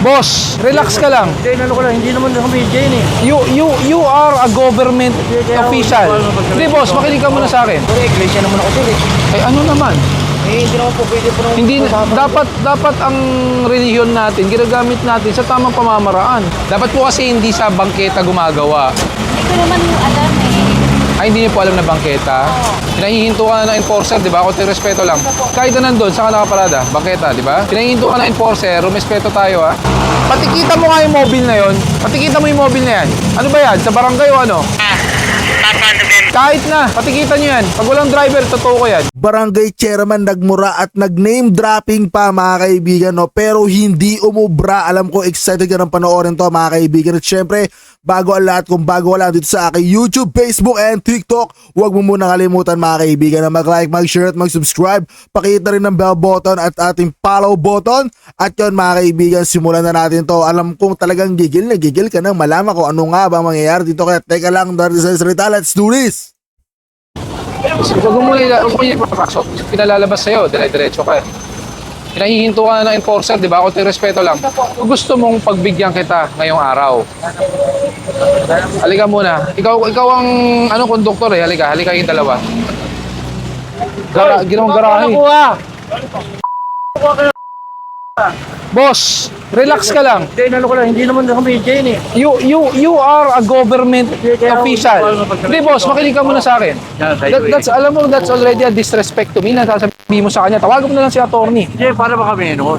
Boss, relax ka lang. Hindi, ano ko lang, hindi naman kami Jane eh. You are a government official. Hindi boss, makinig ka muna sa akin. Pero iglesia naman ako sir eh. Ay ano naman? Hindi naman po pwede po naman. Hindi dapat ang relihiyon natin ginagamit natin sa tamang pamamaraan. Dapat po kasi hindi sa bangketa gumagawa. Hindi ko naman yung alam eh. Ay, hindi niyo po alam na bangketa? Pinahihinto ka na ng enforcer, di ba? Kunti respeto lang. Kahit na nandun, saan ka nakaparada? Bangketa, di ba? Pinahihinto ka ng enforcer, rumespeto tayo, ha? Patikita mo nga yung mobile na yon. Patikita mo yung mobile na yan. Ano ba yan? Sa barangay o ano? Kahit na, patikita nyo yan. Pag walang driver, totoo ko yan. Barangay chairman nagmura at nag-name dropping pa mga kaibigan, no? Pero hindi umubra. Alam ko excited ka ng panoorin to mga kaibigan. At syempre, bago ang lahat, kung bago wala dito sa aking YouTube, Facebook, and TikTok, huwag mo muna kalimutan mga kaibigan na mag-like, mag-share at mag-subscribe. Pakita rin ng bell button at ating follow button. At yun mga kaibigan, simulan na natin to. Alam kong talagang gigil na gigil ka nang malaman kung ano nga ba mangyayari dito. Kaya teka lang, dari sa salita, let's do this! Huwag mo muna ipapasok. Pinalalabas sa'yo, dire-diretso ka. Pinahihinto ka na ng enforcer, di ba? Kunti respeto lang. Kung gusto mong pagbigyan kita ngayong araw, halika muna. Ikaw ang konduktor eh. Halika yung dalawa. Ginawang garahe. Boss, relax ka lang. Hindi, ano ko lang, hindi naman kami Jane eh. You are a government official. Hindi boss, makinig ka muna sa akin. Alam mo, that's already a disrespect to me. Nasasabihin mo sa kanya, tawagan mo na lang si attorney. Hindi, para ba kami ano?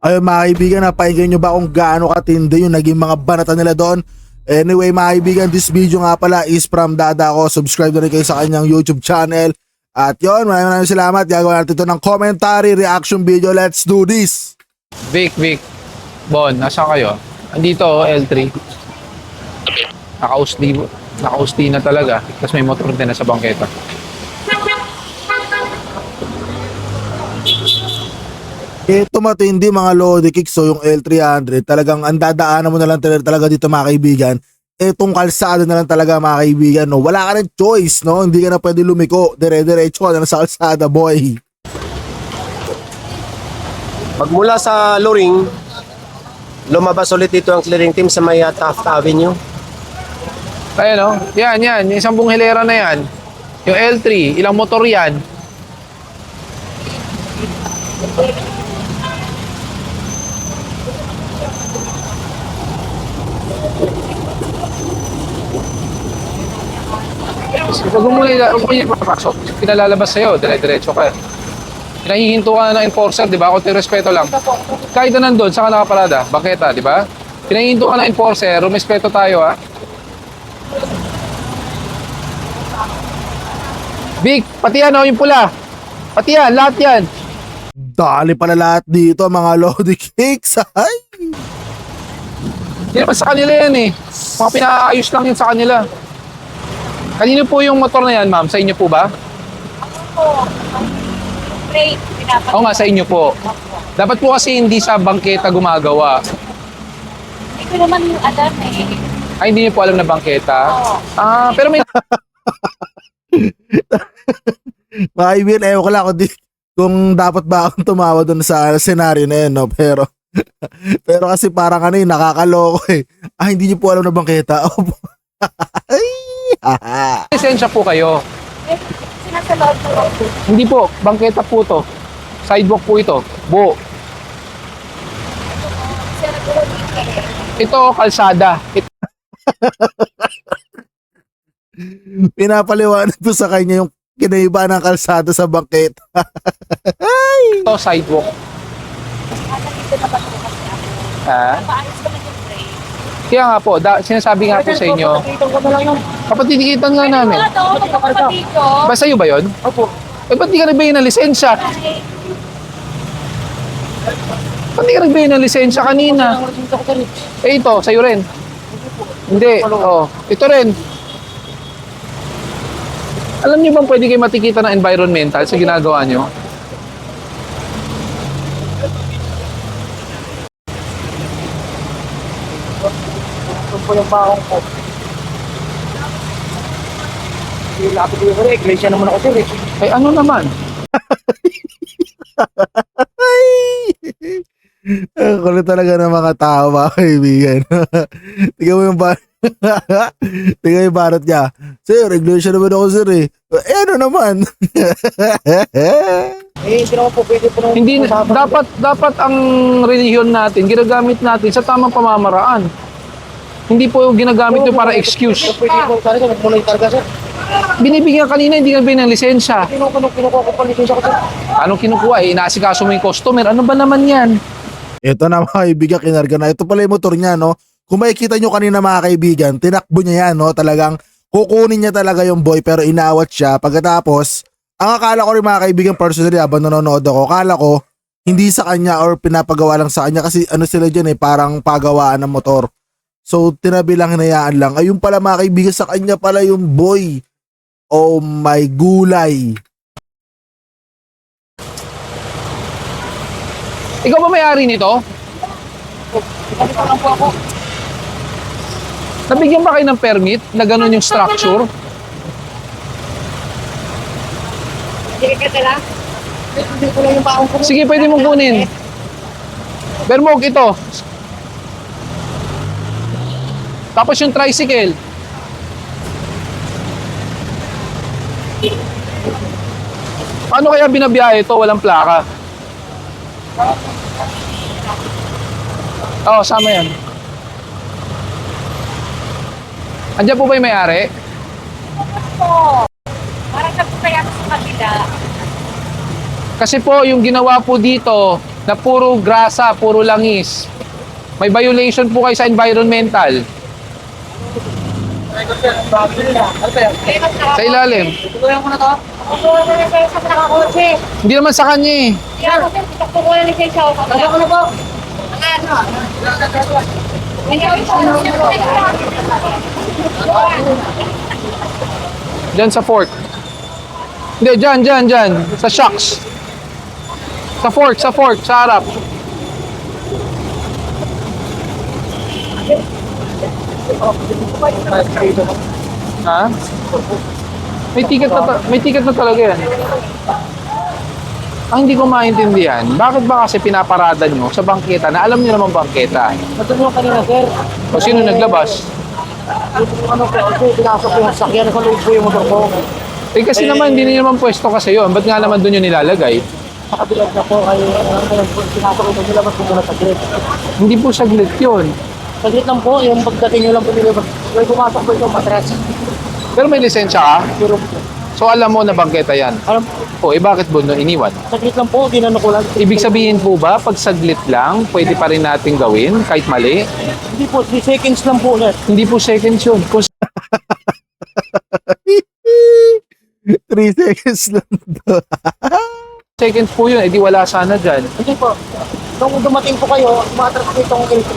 Ayun mga kaibigan, napakinggan nyo ba kung gaano katindi yung naging mga banata nila doon? Anyway mga kaibigan, this video nga pala is from Dada ko. Subscribe na rin kayo sa kanyang YouTube channel. At yun, maraming salamat. Gagawin natin ito ng commentary, reaction video. Let's do this! Vic, Bon, nasaan kayo? Andito, L3. Naka-usli na talaga. Tapos may motor din na sa bangketa. Ito matindi mga Lodi Kicks, so yung L300 talagang ang dadaanan mo na lang talaga dito mga kaibigan. Etong kalsada na lang talaga mga kaibigan, no? Wala ka ng choice, no? Hindi ka na pwede lumiko, dire-diretso ka na sa kalsada, boy. Magmula sa Loring, lumabas ulit dito ang clearing team sa may Taft Avenue. Ayan o, yan, yung isang buong hilera na yan. Yung L3, ilang motor yan? Huwag mo muna ipapasok. Pinalalabas sa'yo, dire-diretso ka. Pinahihinto ka na ng enforcer, di ba? Kunti respeto lang. Kahit na nandun, saan ka nakaparada? Bangketa, di ba? Pinahihinto ka na ng enforcer, rumespeto tayo, ha? Vic, pati yan, yung pula. Pati yan, lahat yan. Dali pala lahat dito mga Lodi Kicks. Ay! Hindi naman sa kanila yan eh. Mga pinaayos lang yun sa kanila. Kanino po yung motor na yan, ma'am? Sa inyo po ba? Break, pinapag- Oo nga, sa inyo po. Dapat po kasi hindi sa bangketa gumagawa. Hindi ko naman yung alam eh. Ay, hindi niyo po alam na bangketa? Pero may... Mga kaibigan, ewan ko lang kung dapat ba akong tumawa doon sa senaryo na yun, no? Pero kasi parang nakakaloko eh. Hindi niyo po alam na bangketa. Ay! Lisensya po kayo. Eh, sinasa loob na loob. Hindi po, bangketa po to. Sidewalk po ito. Buo. Sir, ako eh. Ito, kalsada. Pinapaliwanag ko sa kanya yung kinaiba ng kalsada sa bangketa. Ito, sidewalk. Nandito na ba ito kasi ako? Ha? Paayos ko na yung break. Kaya nga po, sinasabi nga po sa inyo, kapatitikitan nga namin. Ano to? Magkakapatid ko. Ba sa'yo ba yun? Opo. Eh, ba't di ka nagbigay ng lisensya? Ba't di ka nagbigay ng lisensya kanina? Eh, ito, sa'yo rin. Hindi, ito rin. Alam niyo bang pwede kayo matikita ng environmental sa ginagawa niyo? Ito po yung baong ko. Lapit ko yung iglesia naman ako sir eh. Ay, ano naman? Ang kulit talaga ng mga tao, mga kaibigan. Tingnan mo yung tingnan mo yung barot niya. Sir, regulation naman ako, sir eh. Ano naman? Hindi naman po pwede po nung Hindi dapat ang relihiyon natin ginagamit natin sa tamang pamamaraan. Hindi po ginagamit yung para excuse. Pwede po sana kung muna yung karga, sir. Binibigyan kanina, hindi nga binigyan ng lisensya. Kinukuha ko pa lisensya ko, sir. Anong kinukuha? Inaasikaso mo yung customer. Ano ba naman yan? Ito na mga kaibigan, kinarga na. Ito pala yung motor niya, no? Kung makikita nyo kanina mga kaibigan, tinakbo niya yan, no? Talagang kukunin niya talaga yung boy pero inaawat siya. Pagkatapos, ang akala ko rin mga kaibigan personally habang nanonood ako, akala ko hindi sa kanya or pinapagawa lang sa kanya kasi ano sila dyan eh, parang pagawaan ng motor. So, tinabi lang, hinayaan lang. Ayun pala mga kaibigan, sa kanya pala yung boy. Oh my gulay. Ikaw ba may-ari nito? Ganito lang po ako. Nabigyan ba kayo ng permit na ganun yung structure? Sige ka tala. Hindi ko lang yung baong ko. Sige, pwede mong kunin. Bermog, ito. Tapos yung tricycle. Paano kaya binabiyahe ito? Walang plaka. Oo, sama yan. Andiyan po ba yung may-ari? Po. Parang nagpapaya sa kabila. Kasi po, yung ginawa po dito na puro grasa, puro langis. May violation po kayo sa environmental. Sa ilalim. Tutuloyan ko na to. Kukuha ko na kayo sa nakakotse. Hindi naman sa kanya eh. Kaya ako sir, kukuha na lisensya ako. Kaya ko na po. Diyan sa fork. Hindi, dyan. Sa shocks. Sa fork, sa harap. Ha? May ticket na talaga yan. Ang hindi ko maintindihan, bakit ba kasi pinaparada nyo sa bangketa na alam nyo naman bangketa? Natulungan kanina, sir. O sino naglabas? Ano po, kasi pinasok ko yung sakyan sa loob ko yung motor ko. Eh kasi naman, hindi nyo naman pwesto kasi yun. Ba't nga naman doon yun nilalagay? Sa kabilang na po, ay pinasok ko ito, nilabas ko muna sa grid. Hindi po saglit yun. Sa grid lang po, yung pagdating nyo lang po nilabas. Kaya pumasok po ito, matras. Pero may lisensya ka? Pero, So alam mo na bangketa yan. alam, O bakit mo no iniwan? sa grid lang po, ginano ko lang. Ibig sabihin po ba, pag saglit lang, pwede pa rin natin gawin kahit mali? Hindi po, 3 seconds lang po, sir. Hindi po seconds yun. Kung 3 seconds lang to. seconds po yun, edi wala sana dyan. Hindi po. Nung dumating po kayo, umatras po itong L3.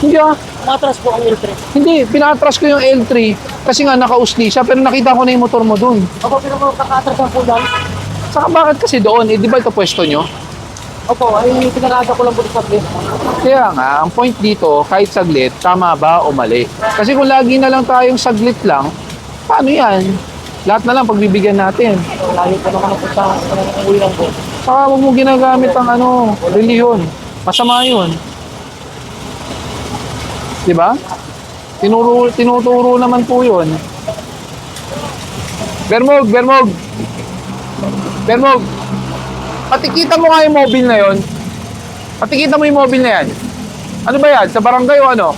Hindi Umatras po ang L3. hindi, pinatras ko yung L3 kasi nga nakausli siya pero nakita ko na yung motor mo dun. Opo, pero kakatras ang po dyan. Saka bakit kasi doon? Eh di ba ito pwesto nyo? Opo, ay pinarada ko lang po sa grid. Kaya nga, ang point dito, kahit saglit, tama ba o mali? Kasi kung lagi na lang tayong saglit lang, paano yan? Lahat na lang pagbibigyan natin. Layo po naman po sa uwi lang po. Saka huwag mo ginagamit ang relihiyon. Masama yun. Di ba? Tinuturo naman po yun. Bermog! Patikita mo nga yung mobile na yun. Patikita mo yung mobile na yan. Ano ba yan? Sa barangay o ano?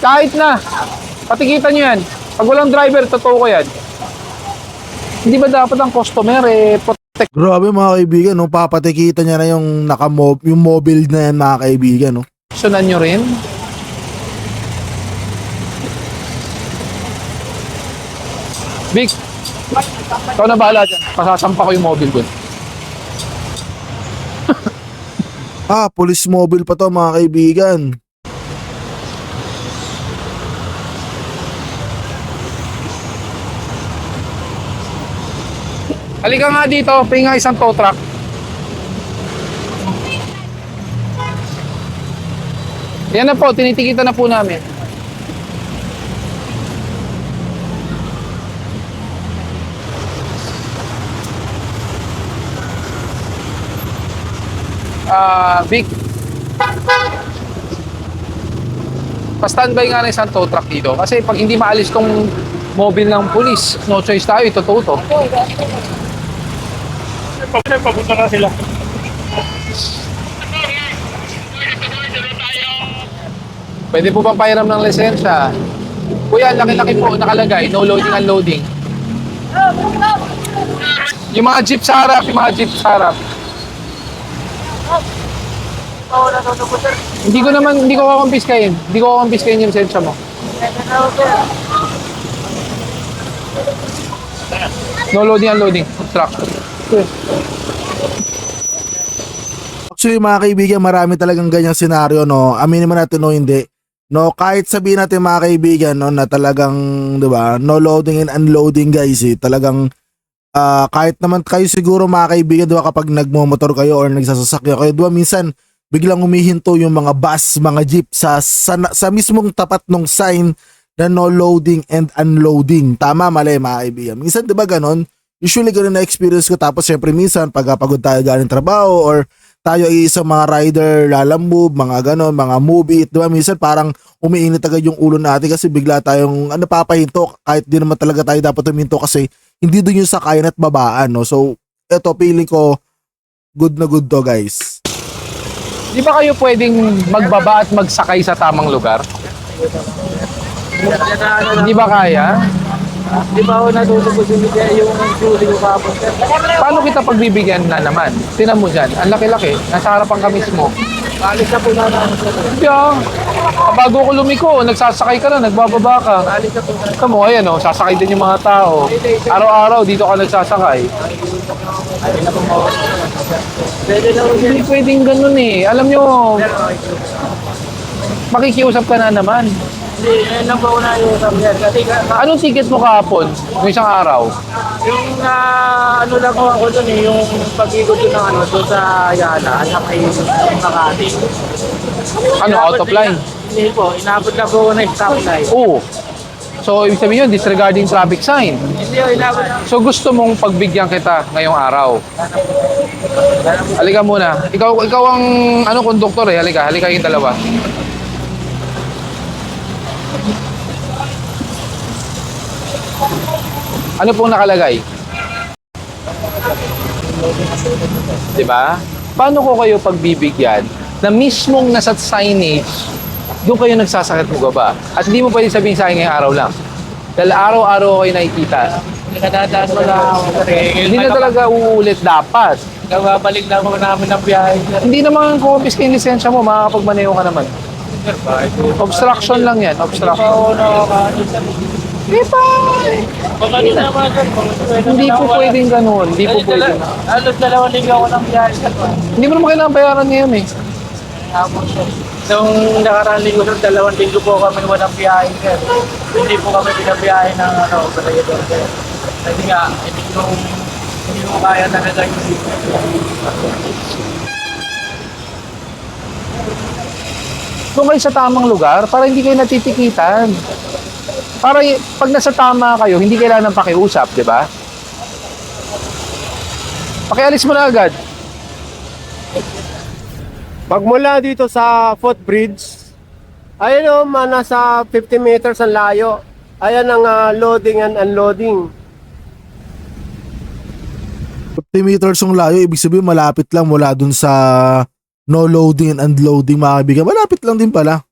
Kahit na. Patikita nyo yan. Pag walang driver, totoo ko yan. Hindi ba dapat ang customer protect? Grabe mga kaibigan, no? Papatikita niya na yung yung mobile na yan mga kaibigan, no? Sunan nyo rin? Vic, ikaw na bahala dyan. Pasasampa ko yung mobile dun. Police mobile pa to mga kaibigan. Halika nga dito, pinga isang tow truck. Yan na po, tinitikita na po namin. Vic. Pa-standby nga na isang tow truck dito. Kasi pag hindi maalis tong mobile ng pulis, no choice tayo, ito to. Papunta na sila. Pwede po bang pahiram ng lisensya? Kuya, laki-laki po nakalagay, no loading, unloading. Yung mga jeep sa harap, Hindi ko kakampiskayin. Hindi ko kakampiskayin yung lisensya mo. No loading, unloading. Truck. Actually mga kaibigan, marami talagang ganyang senaryo, no. Aminin naman natin no, hindi. No, kahit sabihin natin mga kaibigan, no, na talagang, 'di ba, no loading and unloading guys, talagang kahit naman kayo siguro mga kaibigan, 'di ba, kapag nagmo-motor kayo or nagsasasakyan kayo, 'di ba, minsan biglang humihinto yung mga bus, mga jeep sa mismong tapat ng sign na no loading and unloading. Tama, mali mga kaibigan. Minsan 'di ba ganon? Usually ganun na experience ko, tapos syempre minsan pag pagod tayo galing trabaho or tayo ay isang mga rider, lalamove, mga ganon, mga move it, diba? Minsan parang umiinit agad yung ulo natin kasi bigla tayong papahinto kahit di naman talaga tayo dapat huminto kasi hindi doon yung sakayan at babaan, no? So, eto, feeling ko good na good to, guys. Di ba kayo pwedeng magbaba at magsakay sa tamang lugar? Hindi ba kaya? Di ba ako natutubos yung sulit ko kapon? Paano kita pagbibigyan na naman? Tinan mo dyan, ang laki-laki, nasa harapan ka mismo. Alis na po na namin sa Diyan, bago ko lumiko, nagsasakay ka na, nagbababa ka. Alis na po na. Ito mo, ayan o, sasakay din yung mga tao. Araw-araw dito ka nagsasakay. Pwede na Hindi pwedeng ganun eh. Alam nyo, makikiusap ka na naman. Hindi, ngayon lang po na yung sabi yan. Kasi Anong ticket mo kahapon? Yung isang araw? yung ano lang ko ako doon eh, yung pag-ikot doon ng doon sa Ayala, sa may Makati. Ano, out of line? Hindi po, inabot na po ako na stop sign. Oo. So, ibig sabihin yun, disregarding traffic sign. Hindi, inabot na. So, gusto mong pagbigyan kita ngayong araw. Halika muna. Ikaw ang konduktor eh. Halika yung dalawa. Ano pong nakalagay? Diba? Paano ko kayo pagbibigyan na mismong nasa signage, doon kayo nagsasakit mo ba? At hindi mo pwede sabihin sa akin ngayong araw lang. Dahil araw-araw kayo nakikita. Nakadadaan mo lang ako. Hindi na talaga uulit dapat. Babalik na ako namin ng biyahe. Hindi naman kumpis ka yung lisensya mo, makakapagmaneho ka naman. Obstruction lang yan, obstruction. Oo, nakakaano. Hindi Hindi po pwedeng ganun, hindi po pwedeng. Halos 2 linggo ako ng biyahe. Hindi mo naman kailangan bayaran ngayon eh. Nung nakaraan linggo, 2 linggo po kami walang biyahe. Hindi po kami pinabiyahe ng Balayador. Kasi nga, hindi ko kaya talaga yung Doon kayo sa tamang lugar para hindi kayo natitikitan. Para pag nasa tama kayo, hindi kailangan ng pakiusap, di ba? Pakialis mo na agad. Pagmula dito sa footbridge, ayun o, nasa 50 meters ang layo. Ayan ang loading and unloading. 50 meters yung layo, ibig sabihin malapit lang mula dun sa no loading and unloading mga kaibigan. Malapit lang din pala.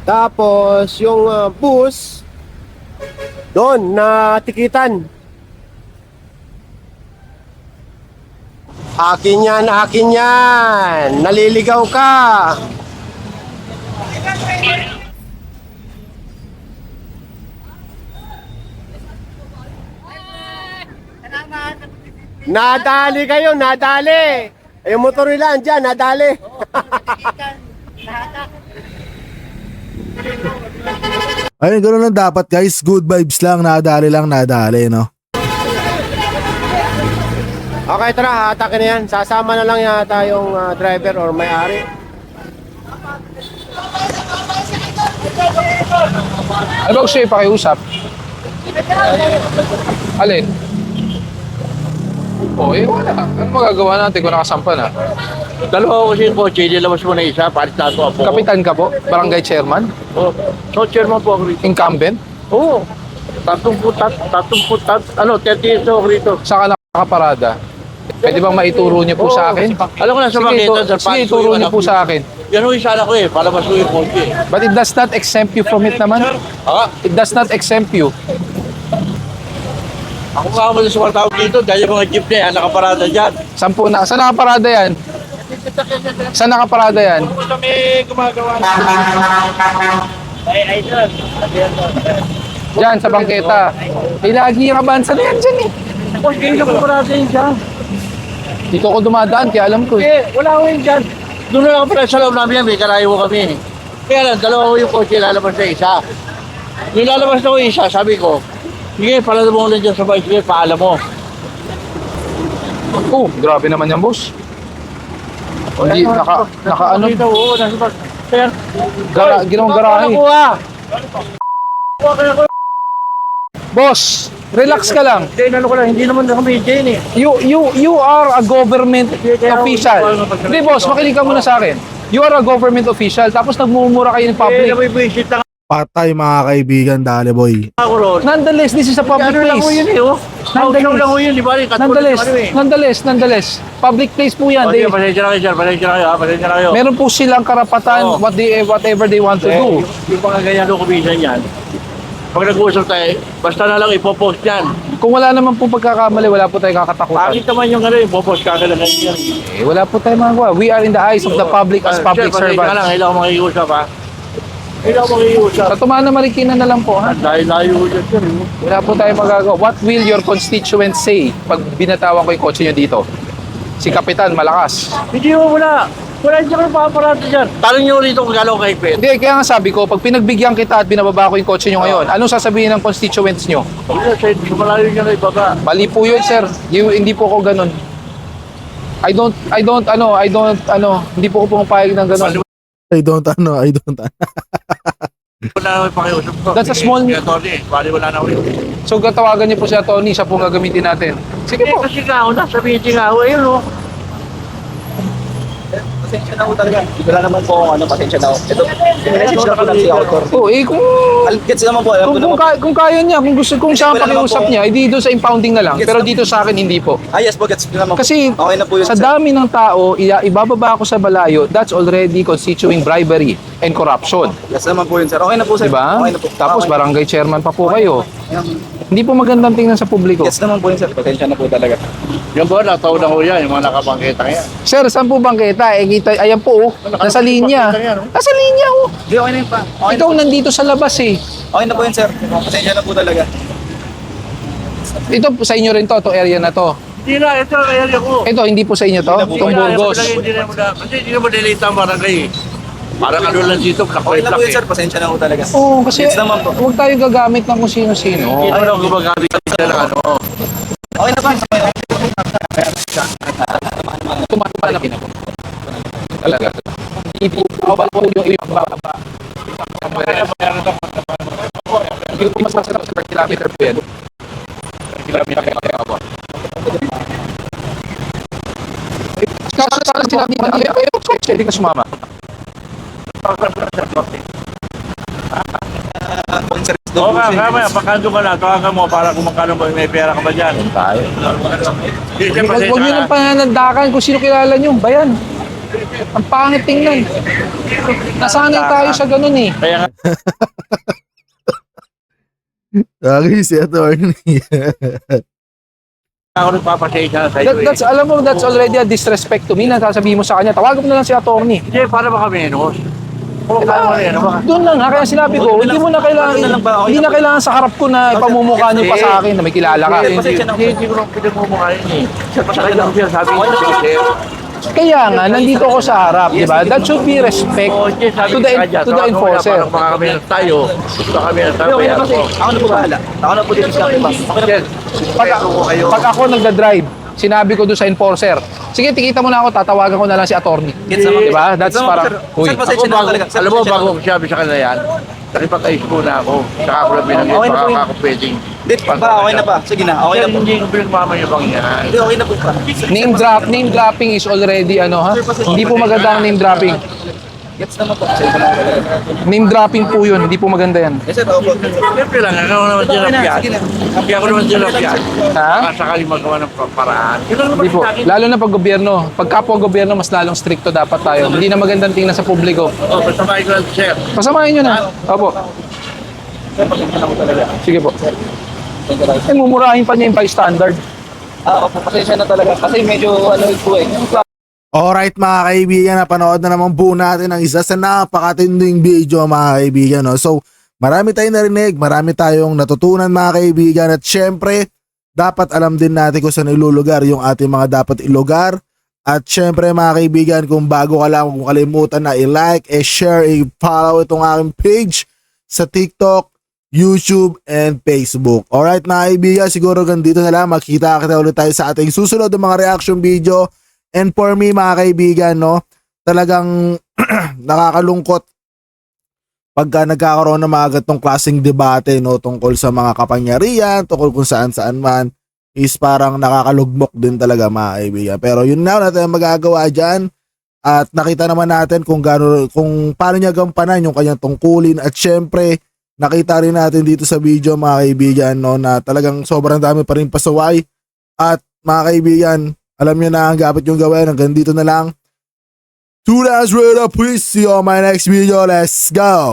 Tapos yung bus, doon na tikitan. Akin yan, akin yan. Naliligaw ka. Nadali kayo, nadali. Yung motor nila andyan, nadali. Ayun, ganoon lang dapat guys. Good vibes lang, nadali, no? Okay, tara, hatakin na yan. Sasama na lang yata yung driver or may-ari. Ano ba gusto yung pakiusap? Alin? Oh, eh, wala. Ano magagawa natin kung nakasampa na? Dalawa ko kasi yung kotse, nilabas mo na isa, palit na ito ako. Kapitan ka po? Barangay chairman? Oh, so chairman po ako rito. Incumbent? Oo. 30 years ako rito. Saan ka nakaparada? Pwede bang maituro niyo po sa akin? Alam ko na sa makita, Sige, ituro niyo po sa akin. Yan yung isa na ko eh, palabas ko yung kotse. But it does not exempt you from it naman. Ha? It does not exempt you. Ako nga mo sa mga tao dito, dahil yung mga jeep na yan, nakaparada dyan. Saan nakaparada yan? Saan nakaparada yan? Kami gumagawa na. Ay, idol. Diyan, sa bangketa. Eh, lagi yung abansa na yan dyan eh. O, hindi ka paparada yun dyan. Dito ako dumadaan, kaya alam ko eh. Wala ko yun dyan. Doon na lang pala sa loob namin yan, may karayo kami. Kaya lang, dalawa ko yung kotse, lalabas na isa. Yung lalabas na ko yung isa, sabi ko, sige, pala mo lang dyan sa bike, sige, paalam mo. Oh, grabe naman yan, boss. Hindi, naka ano, Oo, nasa bag. Kaya, ginawang garahe. Boss, relax ka lang. Hindi naman kami dyan eh. You are a government official. Hindi, boss, makinig ka muna sa akin. You are a government official, tapos nagmumura kayo ng public. May visit lang Patay mga kaibigan, dale boy. ako ron. Nonetheless, this is a public Ano lang ko yun place. eh, oh. Nandali lang ko yun, di ba? Nonetheless, public place po yan. Okay, pasensya na kayo, sir. Pasensya na kayo, ha? Pasensya na kayo. Meron po silang karapatan, Oo. whatever they want to do. Yung mga ganyan doon kumisan yan. Pag nag-uusap tayo, basta na lang ipopost yan. Kung wala naman po pagkakamali, wala po tayong kakatakutan. Pangit naman yung ano, ipopost ka lang yan. Eh, wala po tayong magawa. We are in the eyes of the public as public Sir, pasensya ka lang, servants. kailangan ko makikiusap, ha? Kailangan ko makikiusap. Sa Tumana Marikina na lang po, ha? Dahil layo dyan, sir. Wala po tayong magagawa. What will your constituents say pag binatawan ko yung kotse nyo dito? Si Kapitan, malakas. Hindi mo wala. Wala dyan kayo paparado dyan. Tanong nyo rito kung gano'n kahigpit. Hindi, kaya nga sabi ko, pag pinagbigyan kita at binababa ko yung kotse nyo ngayon, anong sasabihin ng constituents nyo? Wala, sa malayo nyo na ibaba. Mali po yun, sir. Hindi po ako ganun. Hindi po ako pumapayag ng ganun. I don't. Wala naman pakiusap ko. That's a small- Kaya Tony, bali wala na ako. So, tawagan niyo po si Tony, siya po ang gagamitin natin. Sige po. Kasi nga ako na, sabihin nga ako, ayun o. Pasensya na ako talaga. Wala naman po akong pasensya na ako. Ito, message na po lang si author. Oh, eh, kung Gets naman po, alam ko naman po. kung kaya niya, kung siya ang Wala naman pakiusap po. niya, hindi doon sa impounding na lang. Pero dito sa akin, hindi po. Yes po, gets naman po. Kasi Okay na po yun, sa sir. dami ng tao, ibababa ako sa balayo, that's already constituting bribery and corruption. Yes naman po yun, sir. Okay na po, sir. Diba? Okay na po. Tapos Okay. barangay chairman pa po kayo. Yan. Hindi po magandang tingnan sa publiko. Gets naman po yun, sir. Pasensya na po talaga. Yung ba, nataw na ko yan, yung mga nakapangkita yan. Sir, saan po bang kita? Eh, kita, ayan po, oh. Nasa linya. Nasa linya, oh. Hindi, okay na yun pa. Okay, Ikaw nandito sa labas, eh. okay na po yun, sir. Pasensya na po talaga. Ito sa inyo rin to area na to. Hindi na, ito ang area ko. Ito, hindi po sa inyo to? Itong Burgos. Hindi na mo na, kasi hindi na mo delete ang barangay eh. Parang ano lang dito, Okay na po yun, plak-plak sir. Pasensya na po talaga. Oo, kasi Gets naman po. huwag tayo gagamit ng kung sino-sino. Hindi naman ako gumagamit ng ano. Okay na po. Okay na. Tumatala na po. Talaga. Hindi po po yung ibababa. Hindi ko mas masarap sa per kilometer po yan. Per kilometer kaya po. Kasi sana sinabi na, hindi ka sumama. Oo nga, mamaya, pakando ka na, tawagan mo para kung magkano ba, may pera ka ba dyan? Tayo. Hindi, sir, Huwag pasensya nyo ka nang na. pananandakan kung sino kilala nyo. Bayan. Ang pangit tingnan. Nasanay tayo sa ganun eh. Kaya nga, Okay, si attorney. ako nagpapasensya na sa iyo eh. Alam mo, that's already a disrespect to me na sasabihin mo sa kanya. Tawagan mo na lang si attorney. Hindi, para ba kami menos? Oo, kaya mo rin, ano ba? Doon lang ha, kaya sinabi ko, hindi mo na kailangan, hindi na kailangan sa harap ko na ipamumukha niyo pa sa akin na may kilala ka. Hindi ko lang pinagmumukhain eh. Sabi lang siya, sabi niya sa sir. Kaya nga, nandito ako sa harap, di ba? That should be respect Oo, hindi, sabi to the, niya dyan, to the tawagan mo na, enforcer. parang baka kami na tayo. Gusto kami na tayo. Okay na Kaya po, sir. ako. Ako na po bahala. Ako na po dito sa akin, boss. Okay na po. Pag ako nagda-drive, sinabi ko doon sa enforcer, sige, tikita mo na ako, tatawagan ko na lang si attorney. Gets naman. Di ba? That's Gets naman, parang, sir. uy, Sir, pasensya na po talaga. Sir, Alam mo, pasensya na bago po. ko sabi sa kanila yan, Nakipag-ayos po na ako. Saka ako lang binagay, Okay na po baka yun. ako pwedeng. Hindi ba, okay na ba? Sige na, okay na po. Hindi ko pinagmamayabang yan. Hindi, okay na po pa. Name dropping is already ano ha? Hindi po maganda ang name dropping. Gets naman po. Sige na. Name dropping po yun, hindi po maganda yan. Yes, sir, opo. Siyempre lang, ako naman din ang piyan. Kaya ako naman din ang piyan. Ha? Baka sakali magawa ng paraan. Yun lang naman Hindi po. sa akin. Lalo na pag gobyerno. Pag kapwa gobyerno, mas lalong stricto dapat tayo. Hindi na magandang tingnan sa publiko. Oh, pasamahin ko lang, sir. Pasamahin nyo na. Opo. Sige po. Eh, mumurahin pa niya yung bystander. Opo, pasensya na talaga. Kasi medyo ano po eh. Alright mga kaibigan, napanood na naman po natin ang isa sa napakatinding video mga kaibigan. No? So marami tayong narinig, marami tayong natutunan mga kaibigan at syempre dapat alam din natin kung saan ilulugar yung ating mga dapat ilugar. At syempre mga kaibigan, kung bago ka lang, kung kalimutan na i-like, i-share, i-follow itong aking page sa TikTok, YouTube, and Facebook. Alright mga kaibigan, siguro ganito na lang. Makita kita ulit tayo sa ating susunod ng mga reaction video. And for me mga kaibigan, no, talagang nakakalungkot pagka nagkakaroon ng mga gatong klaseng debate, no, tungkol sa mga kapangyarihan, tungkol kung saan man, is parang nakakalugmok din talaga mga kaibigan. Pero yun na, wala tayong magagawa dyan. At nakita naman natin kung paano niya gampanan yung kanyang tungkulin. At syempre, nakita rin natin dito sa video mga kaibigan, no, na talagang sobrang dami pa rin pasaway. At mga kaibigan, alam niyo na ang dapat yung gawin. Hanggang dito na lang. 2 last right up, please. See you on my next video. Let's go!